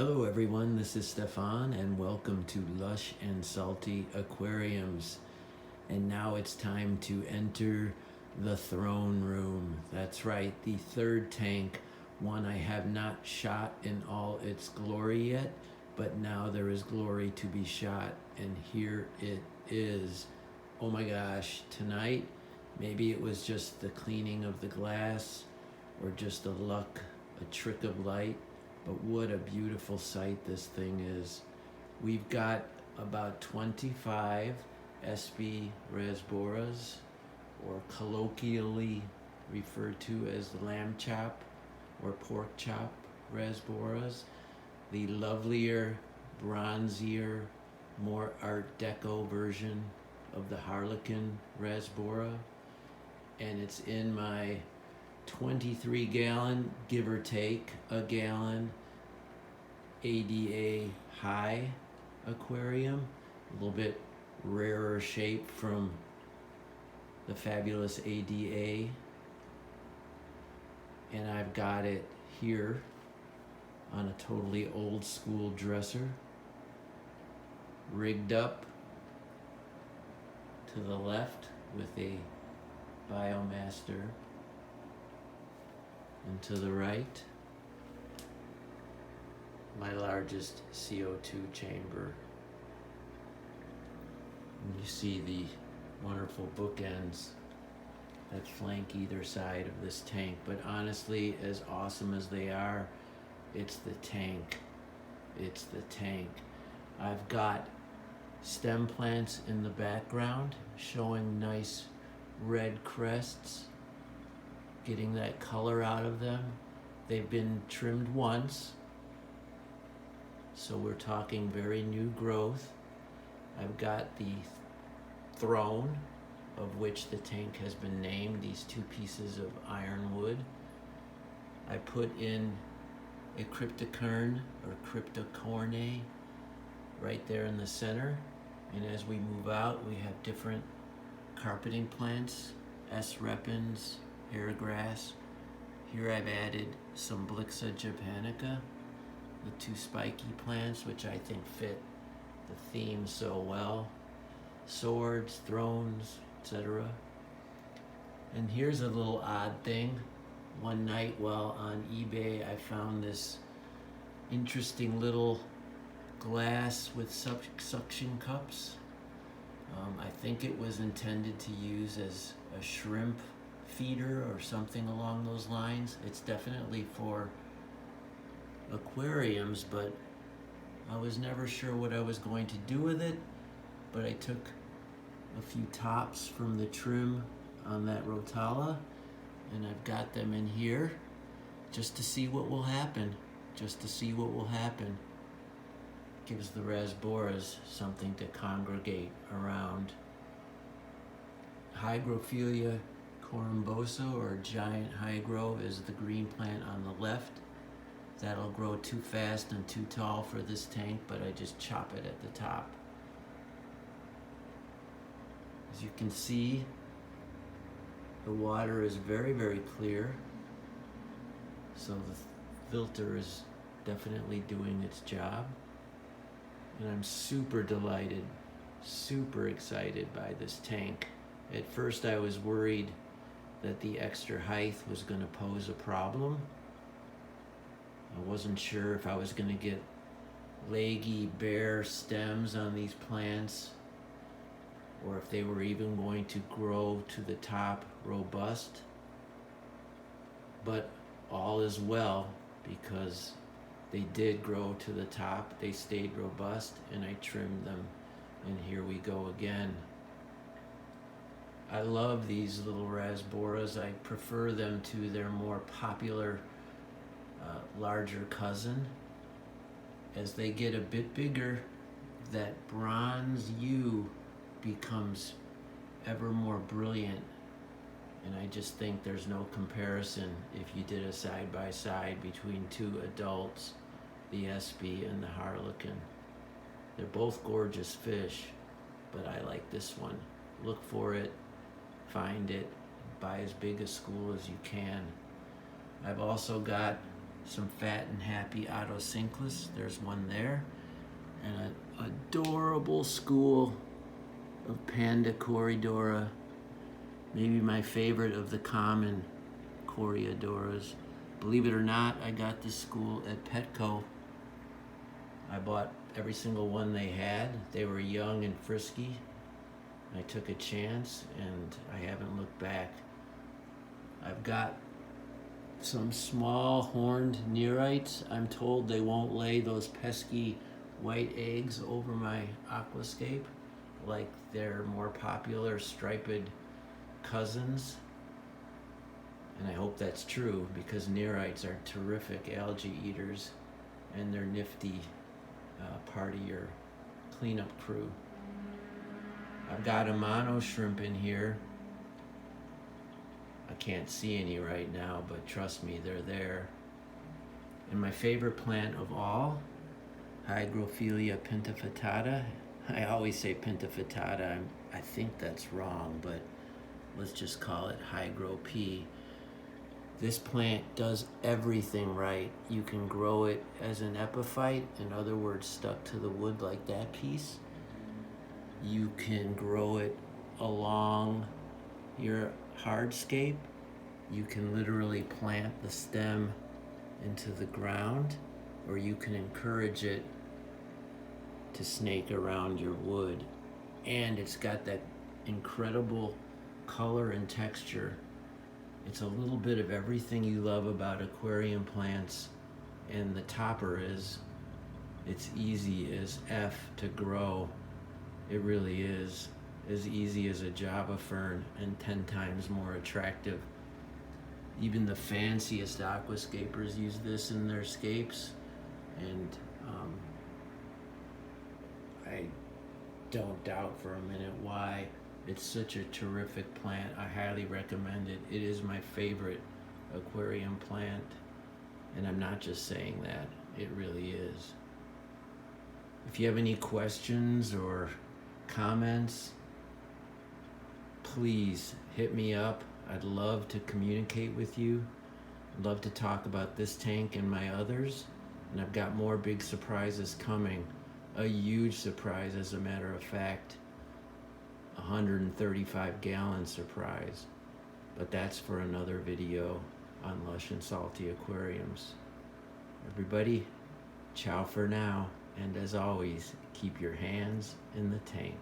Hello everyone, this is Stefan and welcome to Lush and Salty Aquariums. And now it's time to enter the throne room. That's right, the third tank, one I have not shot in all its glory yet, but now there is glory to be shot, and here it is. Oh my gosh, tonight, maybe it was just the cleaning of the glass or just a luck, a trick of light. But what a beautiful sight this thing is. We've got about 25 Espei Rasboras, or colloquially referred to as lamb chop or pork chop rasboras. The lovelier, bronzier, more Art Deco version of the Harlequin rasbora. And it's in my 23 gallon, give or take a gallon, ADA high aquarium, a little bit rarer shape from the fabulous ADA. And I've got it here on a totally old school dresser, rigged up to the left with a Biomaster, and to the right, my largest CO2 chamber. And you see the wonderful bookends that flank either side of this tank. But honestly, as awesome as they are, it's the tank. It's the tank. I've got stem plants in the background showing nice red crests, getting that color out of them. They've been trimmed once, so we're talking very new growth. I've got the throne, of which the tank has been named, these two pieces of ironwood. I put in a cryptocorn or cryptocorne right there in the center, and as we move out, we have different carpeting plants, S. repens, hair grass. Here I've added some Blixa japonica, the two spiky plants, which I think fit the theme so well. Swords, thrones, etc. And here's a little odd thing. One night while on eBay, I found this interesting little glass with suction cups. I think it was intended to use as a shrimp feeder or something along those lines. It's definitely for aquariums, but I was never sure what I was going to do with it. But I took a few tops from the trim on that Rotala, and I've got them in here just to see what will happen. Gives the rasboras something to congregate around. Hygrophila corymbosa, or giant hygro, is the green plant on the left. That'll grow too fast and too tall for this tank, but I just chop it at the top. As you can see, the water is very, very clear, so the filter is definitely doing its job. And I'm super delighted, super excited by this tank. At first I was worried that the extra height was going to pose a problem. I wasn't sure if I was going to get leggy, bare stems on these plants, or if they were even going to grow to the top robust. But all is well, because they did grow to the top, they stayed robust, and I trimmed them, and here we go again. I love these little rasboras. I prefer them to their more popular, larger cousin. As they get a bit bigger, that bronze hue becomes ever more brilliant, and I just think there's no comparison if you did a side-by-side between two adults, the Espei and the Harlequin. They're both gorgeous fish, but I like this one. Look for it, find it, buy as big a school as you can. I've also got some fat and happy autosynclus. There's one there. And an adorable school of Panda Corydoras. Maybe my favorite of the common Corydoras. Believe it or not, I got this school at Petco. I bought every single one they had. They were young and frisky. I took a chance and I haven't looked back. I've got some small horned nereids. I'm told they won't lay those pesky white eggs over my aquascape like their more popular striped cousins. And I hope that's true, because nereids are terrific algae eaters and they're nifty part of your cleanup crew. I've got a mono shrimp in here. I can't see any right now, but trust me, they're there. And my favorite plant of all, Hygrophila pentaphytata. I always say pentaphytata. I think that's wrong, but let's just call it Hygro P. This plant does everything right. You can grow it as an epiphyte, in other words, stuck to the wood like that piece. You can grow it along your hardscape. You can literally plant the stem into the ground, or you can encourage it to snake around your wood. And it's got that incredible color and texture. It's a little bit of everything you love about aquarium plants, and the topper is, it's easy as F to grow. It really is as easy as a Java fern and 10 times more attractive. Even the fanciest aquascapers use this in their scapes, and I don't doubt for a minute why. It's such a terrific plant. I highly recommend it. It is my favorite aquarium plant, and I'm not just saying that. It really is. If you have any questions or comments, please hit me up. I'd love to communicate with you. I'd love to talk about this tank and my others, and I've got more big surprises coming. A huge surprise, as a matter of fact. 135-gallon surprise, but that's for another video on Lush and Salty Aquariums. Everybody, ciao for now, and as always, keep your hands in the tank.